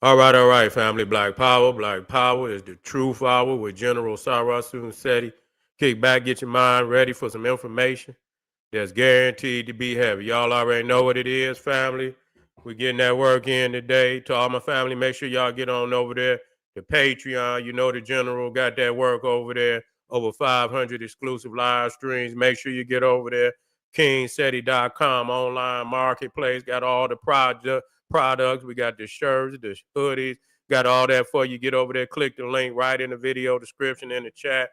All right, family. Black Power. Black Power is the truth hour with General Sarasu and SETI. Kick back, get your mind ready for some information that's guaranteed to be heavy. Y'all already know what it is, family. We're getting that work in today. To all my family, make sure y'all get on over there to Patreon. You know the General got that work over there. Over 500 exclusive live streams. Make sure you get over there. KingSeti.com online marketplace. Got all the products. We got the shirts, the hoodies, got all that for you. Get over there, click the link right in the video description in the chat.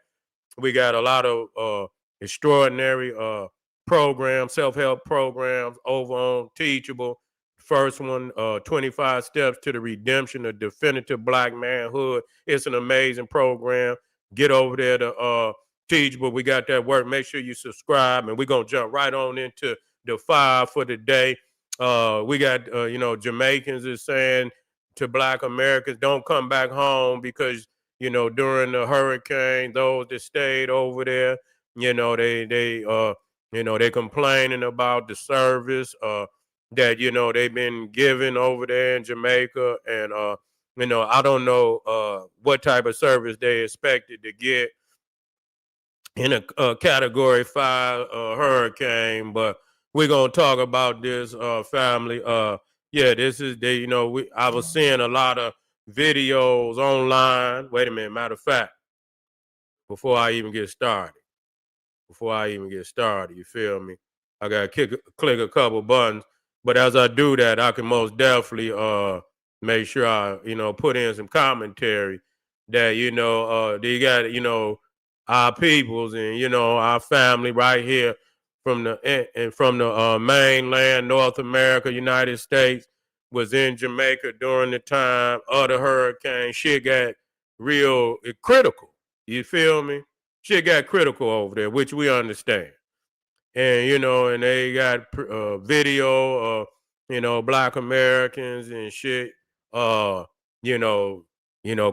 We got a lot of extraordinary programs, self-help programs over on Teachable. First one, 25 Steps to the Redemption of Definitive Black Manhood. It's an amazing program. Get over there to Teachable. We got that work. Make sure you subscribe, and we're going to jump right on into the 5 for the day. We got, Jamaicans is saying to Black Americans, don't come back home because, during the hurricane, those that stayed over there, they complaining about the service that, they've been given over there in Jamaica. And, I don't know what type of service they expected to get in a Category 5 hurricane, but we're gonna talk about this, family. This is I was seeing a lot of videos online. Wait a minute, matter of fact, before I even get started, you feel me? I gotta click a couple buttons, but as I do that, I can most definitely make sure I put in some commentary that they got our peoples and our family right here from the mainland North America, United States, was in Jamaica during the time of the hurricane. Shit got real critical. You feel me? Shit got critical over there, which we understand. And and they got video of Black Americans and shit,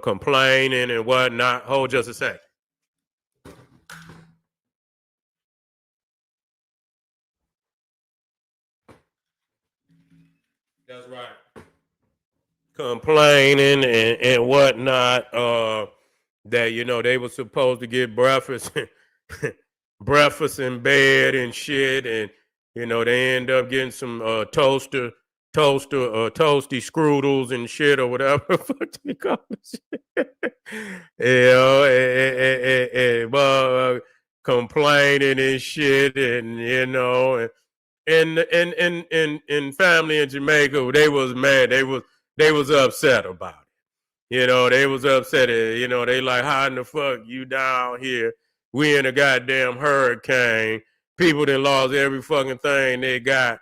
complaining and whatnot. Hold just a second. That's right. Complaining and whatnot. That they were supposed to get breakfast, breakfast in bed and shit, and they end up getting some toasty scroodles and shit or whatever the fuck they call it. Complaining and shit, and and family in Jamaica, they was mad. They was upset about it. They was upset. They like, how in the fuck you down here? We in a goddamn hurricane. People that lost every fucking thing they got,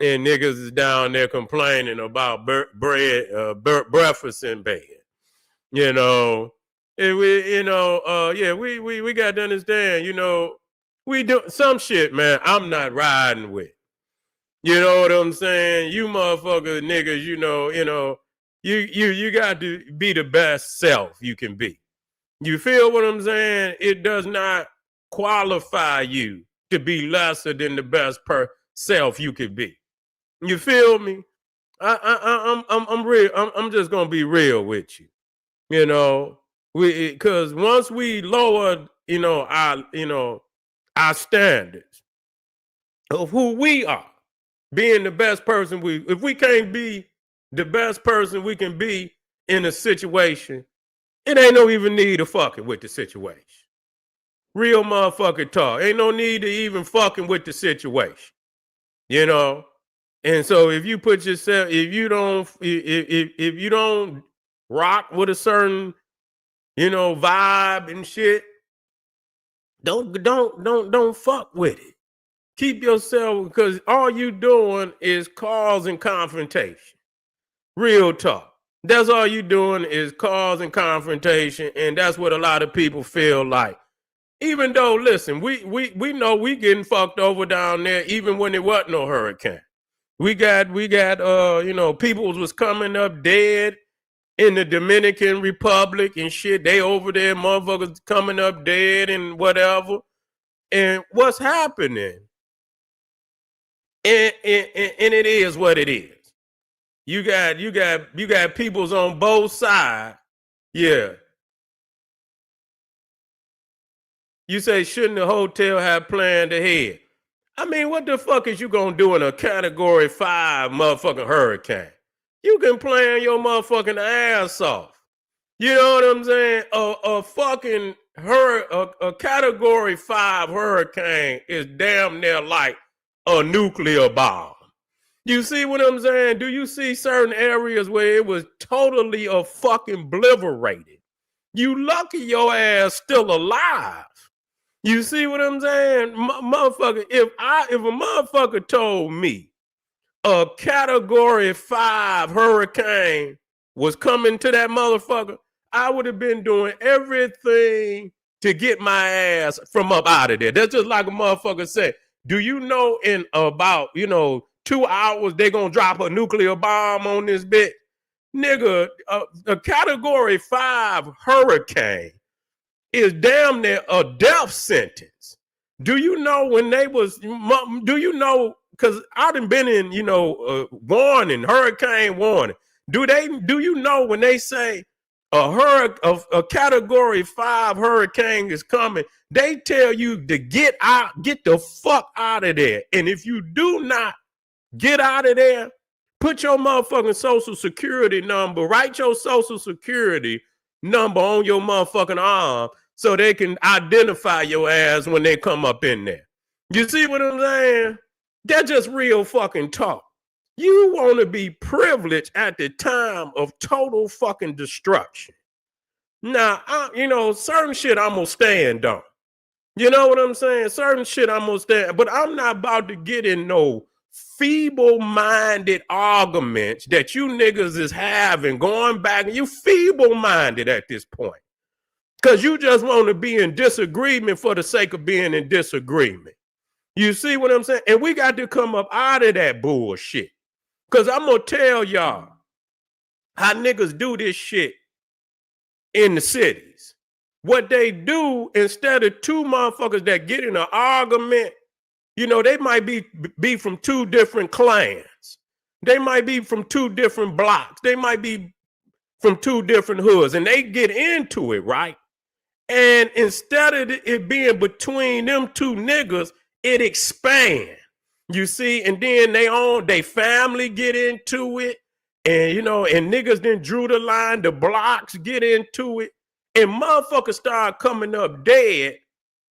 and niggas is down there complaining about breakfast in bed. And we got to understand. We do some shit, man. I'm not riding with. You know what I'm saying? You motherfuckers, niggas. You got to be the best self you can be. You feel what I'm saying? It does not qualify you to be lesser than the best self you could be. You feel me? I'm real. I'm just gonna be real with you. Because once we lower, our standards of who we are, being the best person if we can't be the best person we can be in a situation, it ain't no even need to fucking with the situation. Real motherfucking talk. Ain't no need to even fucking with the situation. And so if you put yourself, if you don't rock with a certain, vibe and shit, don't fuck with it. Keep yourself, because all you doing is causing confrontation. Real talk. That's all you doing is causing confrontation, and that's what a lot of people feel like. Even though, listen, we know we getting fucked over down there, even when there wasn't no hurricane. We got people was coming up dead in the Dominican Republic and shit. They over there, motherfuckers coming up dead and whatever. And what's happening? And it is what it is. You got peoples on both sides. Yeah. You say, shouldn't the hotel have planned ahead? I mean, what the fuck is you gonna do in a category 5 motherfucking hurricane? You can plan your motherfucking ass off. You know what I'm saying? A fucking a category 5 hurricane is damn near like a nuclear bomb. You see what I'm saying? Do you see certain areas where it was totally a fucking obliterated? You lucky your ass still alive. You see what I'm saying? Motherfucker, if a motherfucker told me a category 5 hurricane was coming to that motherfucker, I would have been doing everything to get my ass from up out of there. That's just like a motherfucker said, do you know in about, 2 hours they gonna drop a nuclear bomb on this bitch? Nigga, a category 5 hurricane is damn near a death sentence. Do you know when they was, do you know, because I done been in, warning, hurricane warning. Do you know when they say a category 5 hurricane is coming, they tell you to get the fuck out of there. And if you do not get out of there, put your motherfucking social security number, write your social security number on your motherfucking arm so they can identify your ass when they come up in there. You see what I'm saying? That's just real fucking talk. You want to be privileged at the time of total fucking destruction. Now, certain shit I'm going to stand on. You know what I'm saying? Certain shit I'm going to stand, but I'm not about to get in no feeble-minded arguments that you niggas is having going back. You feeble-minded at this point. Because you just want to be in disagreement for the sake of being in disagreement. You see what I'm saying? And we got to come up out of that bullshit. Because I'm going to tell y'all how niggas do this shit in the cities. What they do, instead of two motherfuckers that get in an argument, they might be from two different clans. They might be from two different blocks. They might be from two different hoods. And they get into it, right? And instead of it being between them two niggas, it expands. You see, and then they family get into it. And, and niggas then drew the line, the blocks get into it. And motherfuckers start coming up dead.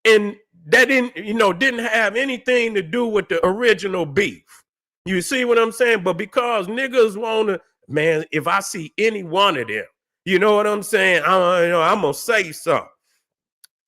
And that didn't have anything to do with the original beef. You see what I'm saying? But because niggas want to, man, if I see any one of them, you know what I'm saying? I'm going to say something.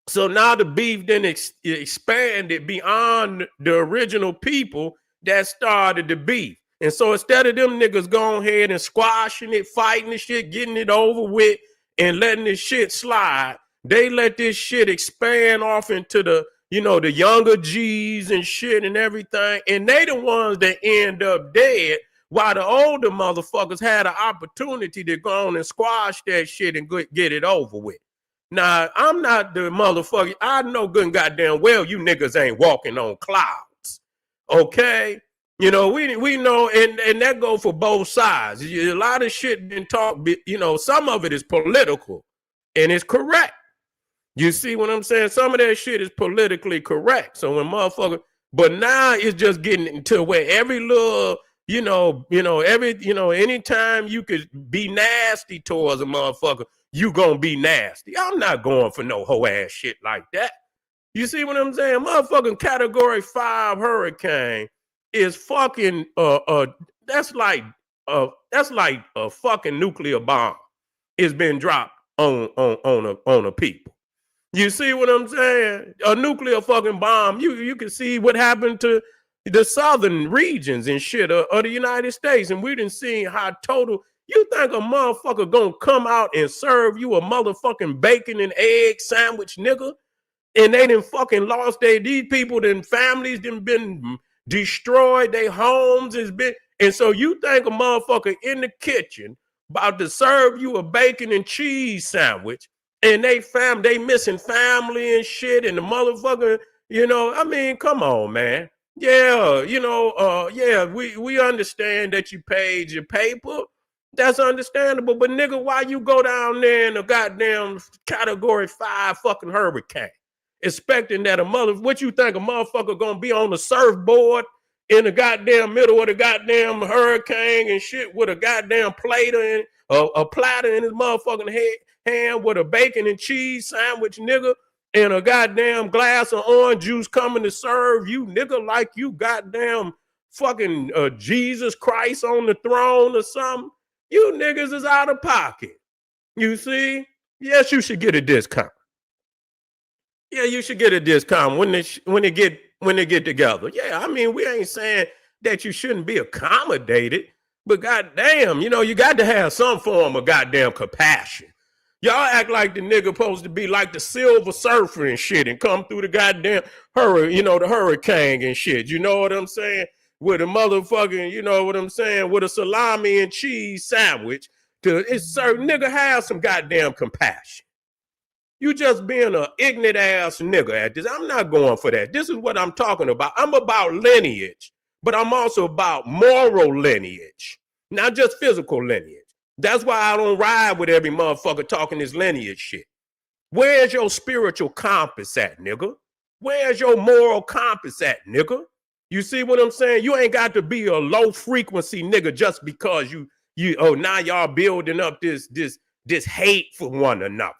So now the beef then expanded beyond the original people that started the beef. And so instead of them niggas going ahead and squashing it, fighting the shit, getting it over with, and letting this shit slide, they let this shit expand off into the, the younger G's and shit and everything. And they the ones that end up dead, while the older motherfuckers had an opportunity to go on and squash that shit and get it over with. Now, I'm not the motherfucker. I know good and goddamn well you niggas ain't walking on clouds. Okay? We know, and that go for both sides. A lot of shit been talked, some of it is political and it's correct. You see what I'm saying? Some of that shit is politically correct. So when motherfucker, but now it's just getting into where every little, anytime you could be nasty towards a motherfucker, you gonna be nasty. I'm not going for no hoe ass shit like that. You see what I'm saying? Motherfucking category 5 hurricane is fucking that's like a fucking nuclear bomb. It's been dropped on a people. You see what I'm saying? A nuclear fucking bomb. You can see what happened to the southern regions and shit of the United States, and we done seen how total. You think a motherfucker gonna come out and serve you a motherfucking bacon and egg sandwich, nigga? And they done fucking lost these people, then families done been destroyed, their homes has been. And so you think a motherfucker in the kitchen about to serve you a bacon and cheese sandwich, and they missing family and shit, and the motherfucker, come on, man. Yeah, yeah, we understand that you paid your paper. That's understandable. But nigga, why you go down there in a goddamn category 5 fucking hurricane? Expecting that what you think a motherfucker gonna be on the surfboard in the goddamn middle of the goddamn hurricane and shit with a goddamn a platter in his motherfucking hand with a bacon and cheese sandwich, nigga, and a goddamn glass of orange juice coming to serve you, nigga, like you goddamn fucking Jesus Christ on the throne or something. You niggas is out of pocket. You see? Yes, you should get a discount. Yeah, you should get a discount when they get together. Yeah, I mean, we ain't saying that you shouldn't be accommodated, but goddamn, you got to have some form of goddamn compassion. Y'all act like the nigga supposed to be like the Silver Surfer and shit and come through the goddamn the hurricane and shit. You know what I'm saying? With a motherfucking, you know what I'm saying, with a salami and cheese sandwich. Nigga, have some goddamn compassion. You just being an ignorant ass nigga at this. I'm not going for that. This is what I'm talking about. I'm about lineage, but I'm also about moral lineage, not just physical lineage. That's why I don't ride with every motherfucker talking this lineage shit. Where's your spiritual compass at, nigga? Where's your moral compass at, nigga? You see what I'm saying? You ain't got to be a low frequency nigga just because now y'all building up this hate for one another.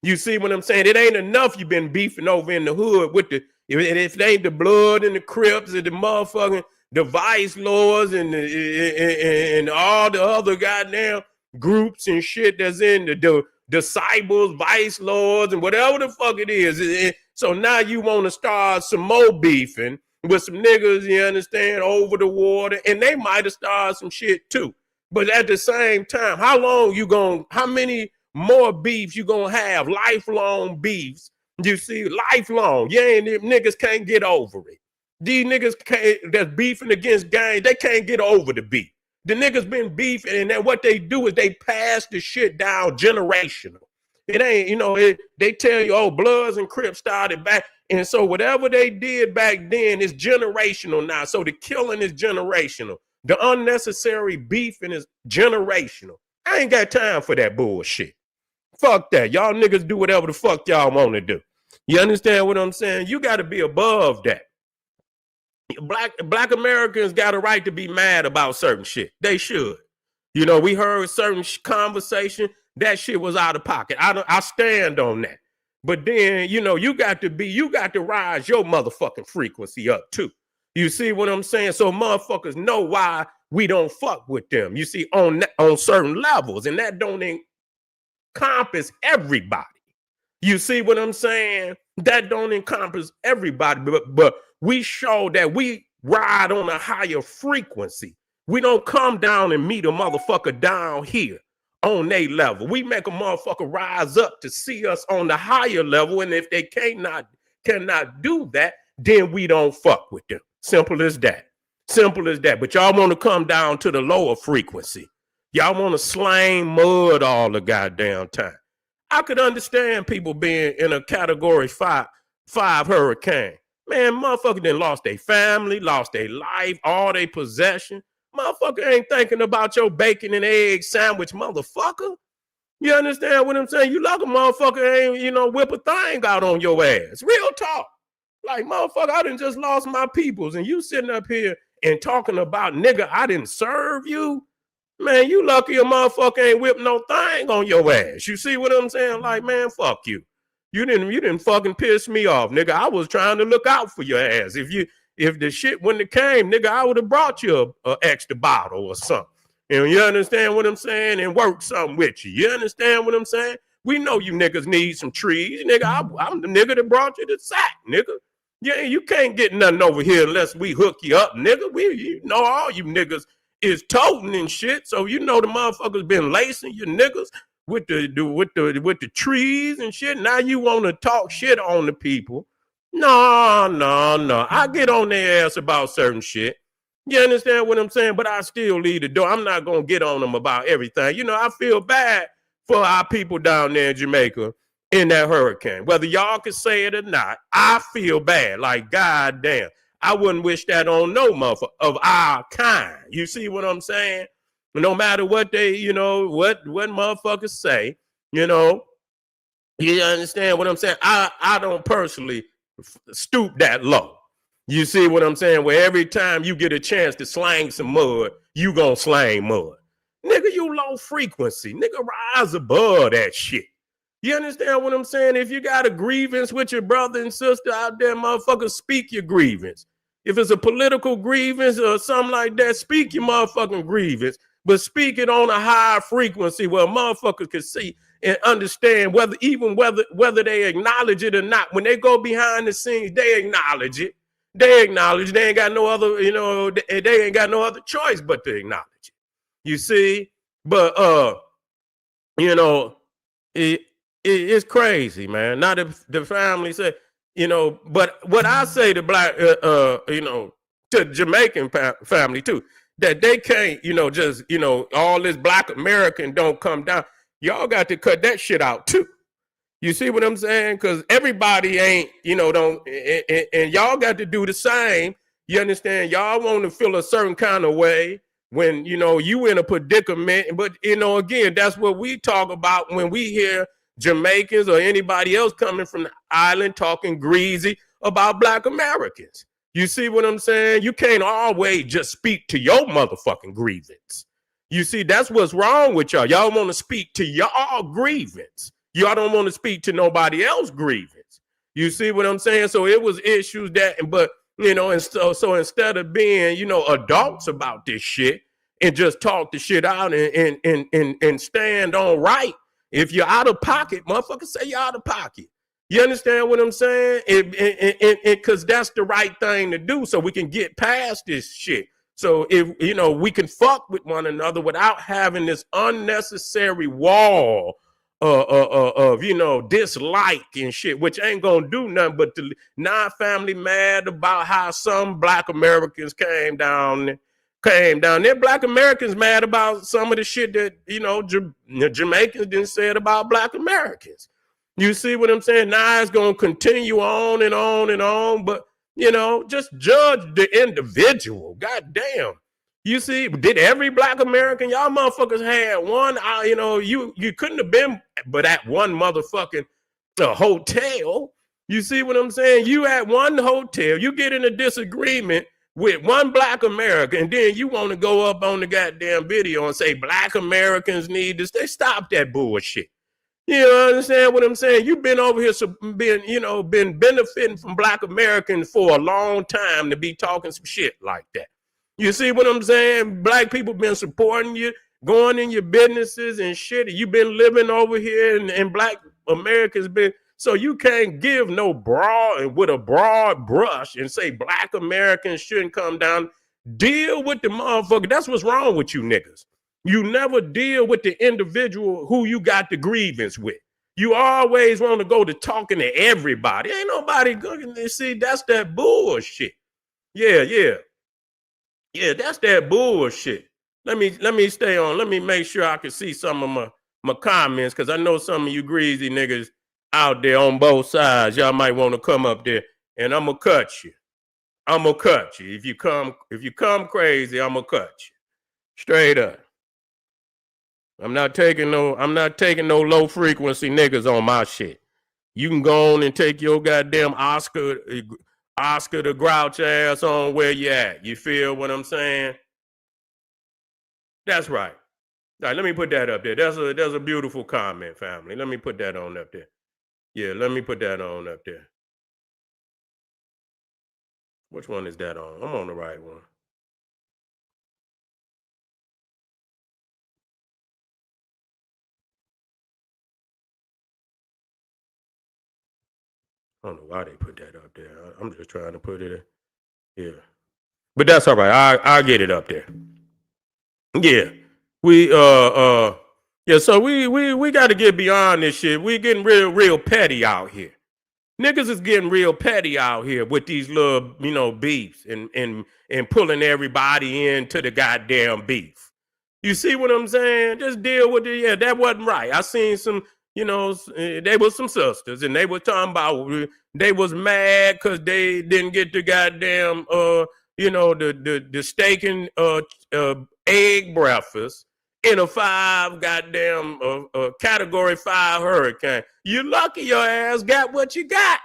You see what I'm saying? It ain't enough you've been beefing over in the hood with if it ain't the blood and the Crips and the motherfucking the vice lords and all the other goddamn groups and shit that's in the disciples, vice lords, and whatever the fuck it is. So now you want to start some more beefing with some niggas, you understand, over the water, and they might have started some shit too. But at the same time, how many more beefs you gonna have? Lifelong beefs. You see, lifelong. Niggas can't get over it. These niggas that's beefing against gangs, they can't get over the beef. The niggas been beefing, and then what they do is they pass the shit down generational. It ain't, they tell you, oh, Bloods and Crips started back. And so whatever they did back then is generational now. So the killing is generational. The unnecessary beefing is generational. I ain't got time for that bullshit. Fuck that. Y'all niggas do whatever the fuck y'all want to do. You understand what I'm saying? You got to be above that. Black Americans got a right to be mad about certain shit. They should. We heard certain conversation. That shit was out of pocket. I stand on that. But then, you got to rise your motherfucking frequency up too. You see what I'm saying? So motherfuckers know why we don't fuck with them. You see, on certain levels, and that don't encompass everybody. You see what I'm saying? That don't encompass everybody, but we show that we ride on a higher frequency. We don't come down and meet a motherfucker down here on their level. We make a motherfucker rise up to see us on the higher level, and if they cannot do that, then we don't fuck with them. Simple as that. Simple as that. But y'all want to come down to the lower frequency. Y'all want to slang mud all the goddamn time. I could understand people being in a category 5 hurricane. Man, motherfucker done lost their family, lost their life, all their possession. Motherfucker ain't thinking about your bacon and egg sandwich, motherfucker. You understand what I'm saying? You like a motherfucker ain't, whip a thing out on your ass. Real talk. Like, motherfucker, I done just lost my peoples, and you sitting up here and talking about, nigga, I didn't serve you. Man, you lucky a motherfucker ain't whipped no thing on your ass. You see what I'm saying? Like, man, fuck you. You didn't fucking piss me off, nigga. I was trying to look out for your ass. If the shit wouldn't have came, nigga, I would have brought you a extra bottle or something. You understand what I'm saying? And work something with you. You understand what I'm saying? We know you niggas need some trees, nigga. I'm the nigga that brought you the sack, nigga. Yeah, you can't get nothing over here unless we hook you up, nigga. All you niggas is toting and shit. So the motherfuckers been lacing you niggas with the trees and shit. Now you want to talk shit on the people. No. I get on their ass about certain shit. You understand what I'm saying? But I still leave the door. I'm not going to get on them about everything. I feel bad for our people down there in Jamaica in that hurricane. Whether y'all can say it or not, I feel bad. Like, goddamn. I wouldn't wish that on no motherfucker of our kind. You see what I'm saying? No matter what they, what motherfuckers say, you know, you understand what I'm saying? I don't personally stoop that low. You see what I'm saying? Where every time you get a chance to slang some mud, you gonna slang mud. Nigga, you low frequency. Nigga, rise above that shit. You understand what I'm saying? If you got a grievance with your brother and sister out there, motherfucker, speak your grievance. If it's a political grievance or something like that, speak your motherfucking grievance, but speak it on a high frequency where motherfuckers can see and understand whether they acknowledge it or not. When they go behind the scenes, they acknowledge it. They acknowledge they ain't got no other, they ain't got no other choice but to acknowledge it. You see? But it's crazy, man. Not if the family say, but what I say to black, to Jamaican family too, that they can't, just, all this black American don't come down. Y'all got to cut that shit out too. You see what I'm saying? Because everybody ain't, don't, and y'all got to do the same. You understand? Y'all want to feel a certain kind of way when, you in a predicament. But, again, that's what we talk about when we hear Jamaicans or anybody else coming from the island talking greasy about black Americans. You see what I'm saying? You can't always just speak to your motherfucking grievance. You see, that's what's wrong with y'all. Y'all want to speak to y'all grievance. Y'all don't want to speak to nobody else's grievance. You see what I'm saying? So it was issues but and so instead of being, adults about this shit and just talk the shit out and stand on right. If you're out of pocket, motherfucker, say you're out of pocket. You understand what I'm saying? Because that's the right thing to do so we can get past this shit. So if, we can fuck with one another without having this unnecessary wall of dislike and shit, which ain't gonna do nothing but to non-family mad about how some black Americans came down there. Black Americans mad about some of the shit that Jamaicans didn't say about black Americans. You see what I'm saying? Now it's gonna continue on and on and on, but just judge the individual. God damn. You see, did every black American, y'all motherfuckers had one, you couldn't have been but at one motherfucking hotel. You see what I'm saying? You at one hotel, you get in a disagreement with one black American, and then you want to go up on the goddamn video and say black Americans need this. They stop that bullshit. You understand what I'm saying? You've been over here, been benefiting from black Americans for a long time to be talking some shit like that. You see what I'm saying? Black people been supporting you, going in your businesses and shit. You've been living over here, and black Americans been. So you can't give no broad brush and say black Americans shouldn't come down. Deal with the motherfucker. That's what's wrong with you niggas. You never deal with the individual who you got the grievance with. You always want to go to talking to everybody. Ain't nobody going to see. That's that bullshit. Yeah, that's that bullshit. Let me stay on. Let me make sure I can see some of my comments, because I know some of you greasy niggas out there on both sides. Y'all might want to come up there, and I'm gonna cut you. If you come crazy, I'm gonna cut you. Straight up. I'm not taking no low frequency niggas on my shit. You can go on and take your goddamn Oscar the Grouch ass on where you at. You feel what I'm saying? That's right. All right, let me put that up there. There's a beautiful comment, family. Let me put that on up there. Yeah, let me put that on up there. Which one is that on? I'm on the right one. I don't know why they put that up there. I'm just trying to put it in. Yeah. But that's all right. I'll get it up there. Yeah. So we got to get beyond this shit. We getting real petty out here. Niggas is getting real petty out here with these little, beefs and pulling everybody into the goddamn beef. You see what I'm saying? Just deal with it. Yeah, that wasn't right. I seen some You know, they was some sisters, and they were talking about they was mad because they didn't get the goddamn the steak and egg breakfast in a 5 goddamn category 5 hurricane. You lucky your ass got what you got.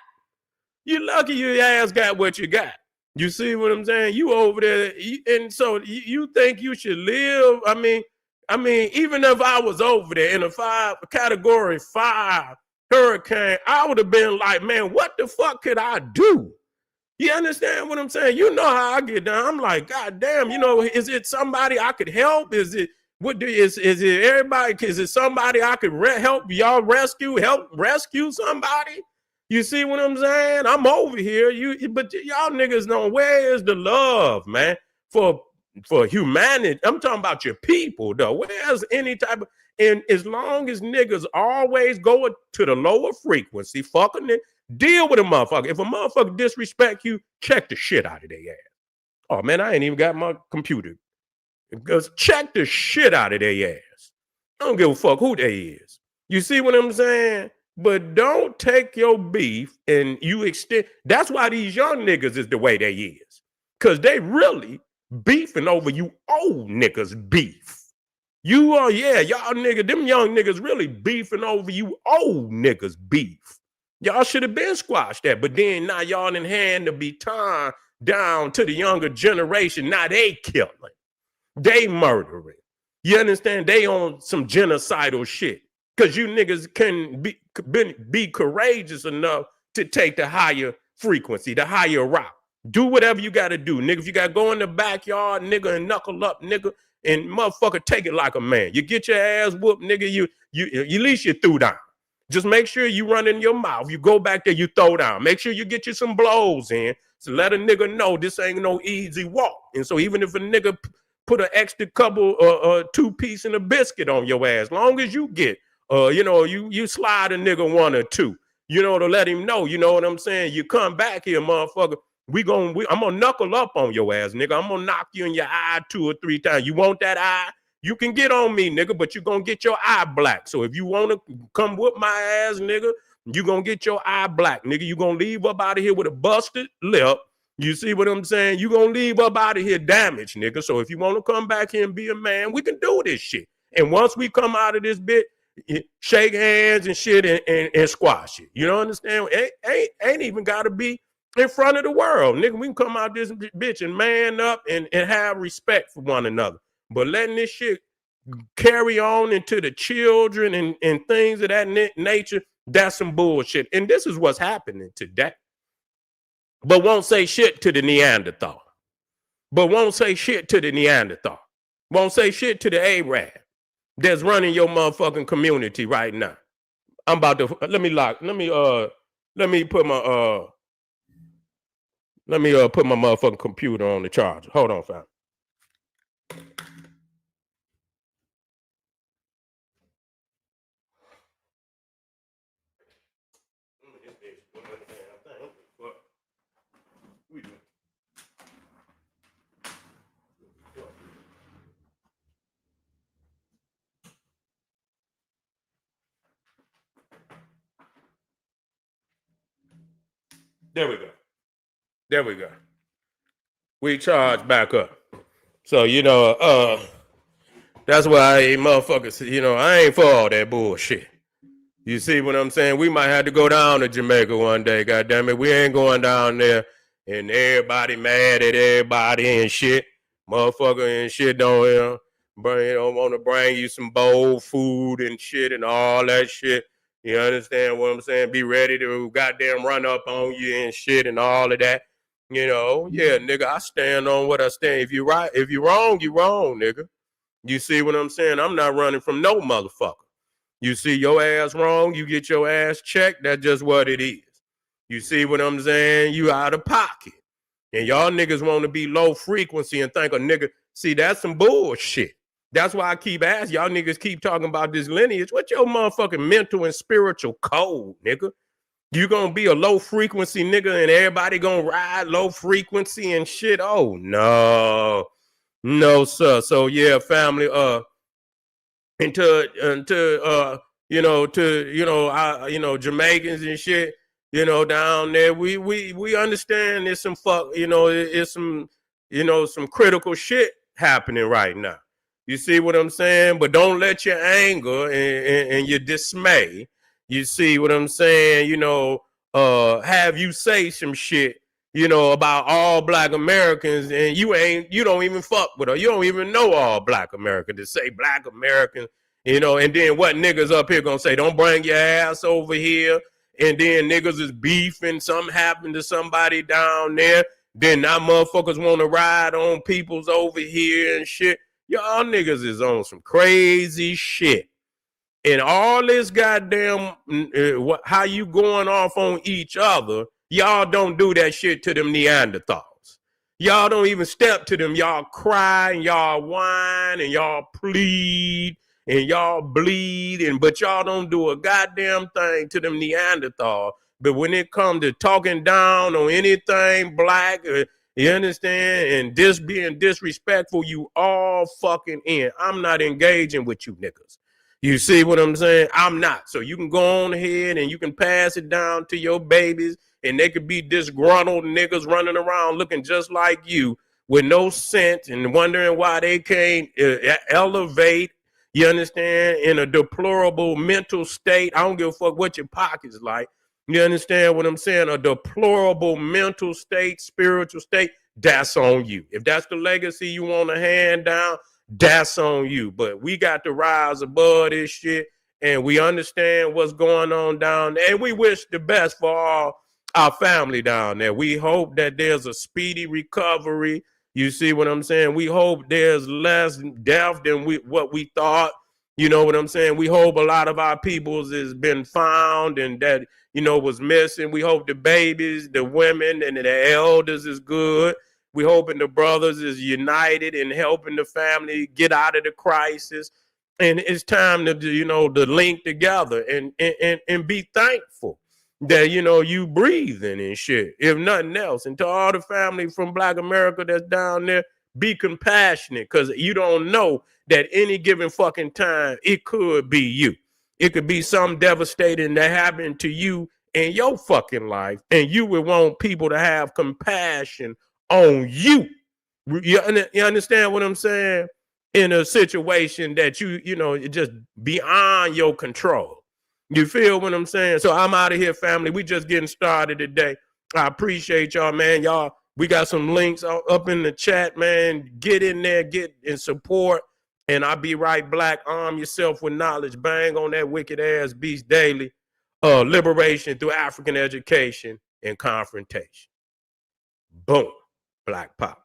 You lucky your ass got what you got. You see what I'm saying? You over there, and so you think you should live? I mean, even if I was over there in a category 5 hurricane, I would have been like, man, what the fuck could I do? You understand what I'm saying? You know how I get down. I'm like, God damn, is it somebody I could help? Is it everybody? Is it somebody I could help y'all help rescue somebody? You see what I'm saying? I'm over here. But y'all niggas know, where is the love, man, for humanity? I'm talking about your people, though. Where's any type of, and as long as niggas always go to the lower frequency, fucking it, deal with a motherfucker. If a motherfucker disrespect you, check the shit out of their ass. Oh man, I ain't even got my computer. Because check the shit out of their ass. I don't give a fuck who they is. You see what I'm saying? But don't take your beef and you extend. That's why these young niggas is the way they is. Because they really beefing over you old niggas beef. You are, y'all niggas, them young niggas really beefing over you old niggas beef. Y'all should have been squashed that. But then now y'all in hand to be turned down to the younger generation. Now they killing. They murdering. You understand? They on some genocidal shit. Because you niggas can be courageous enough to take the higher frequency, the higher route. Do whatever you got to do, nigga. If you got to go in the backyard, nigga, and knuckle up, nigga, and motherfucker, take it like a man. You get your ass whooped, nigga, you at least you threw down. Just make sure you run in your mouth. You go back there, you throw down. Make sure you get you some blows in. So let a nigga know this ain't no easy walk. And so even if a nigga put an extra couple 2-piece and a biscuit on your ass, long as you get you slide a nigga 1 or 2, to let him know, you know what I'm saying? You come back here, motherfucker. I'm gonna knuckle up on your ass, nigga. I'm gonna knock you in your eye 2 or 3 times. You want that eye? You can get on me, nigga, but you're gonna get your eye black. So if you wanna come whoop my ass, nigga, you gonna get your eye black, nigga. You gonna leave up out of here with a busted lip. You see what I'm saying? You gonna leave up out of here damaged, nigga. So if you wanna come back here and be a man, we can do this shit. And once we come out of this bit, shake hands and shit and squash it. You know understand? Ain't even gotta be in front of the world, nigga. We can come out this bitch and man up and have respect for one another. But letting this shit carry on into the children and things of that nature, that's some bullshit. And this is what's happening today. But won't say shit to the Neanderthal. Won't say shit to the Arab that's running your motherfucking community right now. I'm about to let me put my motherfucking computer on the charger. Hold on, fam. There we go. We charge back up. So, that's why motherfuckers, I ain't for all that bullshit. You see what I'm saying? We might have to go down to Jamaica one day, goddammit. We ain't going down there and everybody mad at everybody and shit. Motherfucker and shit don't want to bring you some bowl food and shit and all that shit. You understand what I'm saying? Be ready to goddamn run up on you and shit and all of that. Yeah, nigga, I stand on what I stand. If you right, if you wrong, you wrong, nigga. You see what I'm saying? I'm not running from no motherfucker. You see your ass wrong, you get your ass checked. That's just what it is. You see what I'm saying? You out of pocket. And y'all niggas want to be low frequency and think a nigga, see, that's some bullshit. That's why I keep asking y'all niggas keep talking about this lineage. What's your motherfucking mental and spiritual code, nigga? You gonna be a low frequency nigga and everybody gonna ride low frequency and shit? Oh no, no sir. So yeah, family. Until Jamaicans and shit, down there. We understand there's some it's some critical shit happening right now. You see what I'm saying? But don't let your anger and your dismay, you see what I'm saying, have you say some shit, about all black Americans, and you don't even fuck with her. You don't even know all black Americans to say black Americans, and then what niggas up here gonna say, don't bring your ass over here, and then niggas is beefing, something happened to somebody down there, then now motherfuckers want to ride on people's over here and shit. Y'all niggas is on some crazy shit. And all this goddamn, how you going off on each other, y'all don't do that shit to them Neanderthals. Y'all don't even step to them. Y'all cry and y'all whine and y'all plead and y'all bleed, but y'all don't do a goddamn thing to them Neanderthals. But when it comes to talking down on anything black, you understand, and this being disrespectful, you all fucking in. I'm not engaging with you niggas. You see what I'm saying? I'm not. So you can go on ahead and you can pass it down to your babies, and they could be disgruntled niggas running around looking just like you with no sense and wondering why they can't elevate, you understand, in a deplorable mental state. I don't give a fuck what your pocket's like. You understand what I'm saying? A deplorable mental state, spiritual state, that's on you. If that's the legacy you want to hand down, that's on you. But we got to rise above this shit, and we understand what's going on down there, and we wish the best for all our family down there. We hope that there's a speedy recovery. You see what I'm saying? We hope there's less death than what we thought. You know what I'm saying? We hope a lot of our peoples has been found and that, was missing. We hope the babies, the women, and the elders is good. We hoping the brothers is united in helping the family get out of the crisis. And it's time to, to link together and be thankful that, you breathing and shit, if nothing else. And to all the family from Black America that's down there, be compassionate, because you don't know that any given fucking time, it could be you. It could be something devastating that happened to you in your fucking life, and you would want people to have compassion on you. You understand what I'm saying? In a situation that just beyond your control. You feel what I'm saying? So I'm out of here, family. We just getting started today. I appreciate y'all, man. Y'all, we got some links up in the chat, man. Get in there, get in support. And I'll be right black. Arm yourself with knowledge. Bang on that wicked ass beast daily. Liberation through African education and confrontation. Boom. Black Pop.